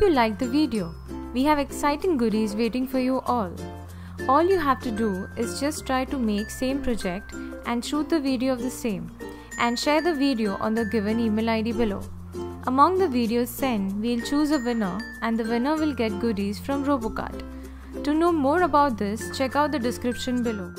you liked the video. We have exciting goodies waiting for you all. All you have to do is just try to make same project and shoot the video of the same and share the video on the given email ID below. Among the videos sent, we'll choose a winner and the winner will get goodies from Robokart. To know more about this, check out the description below.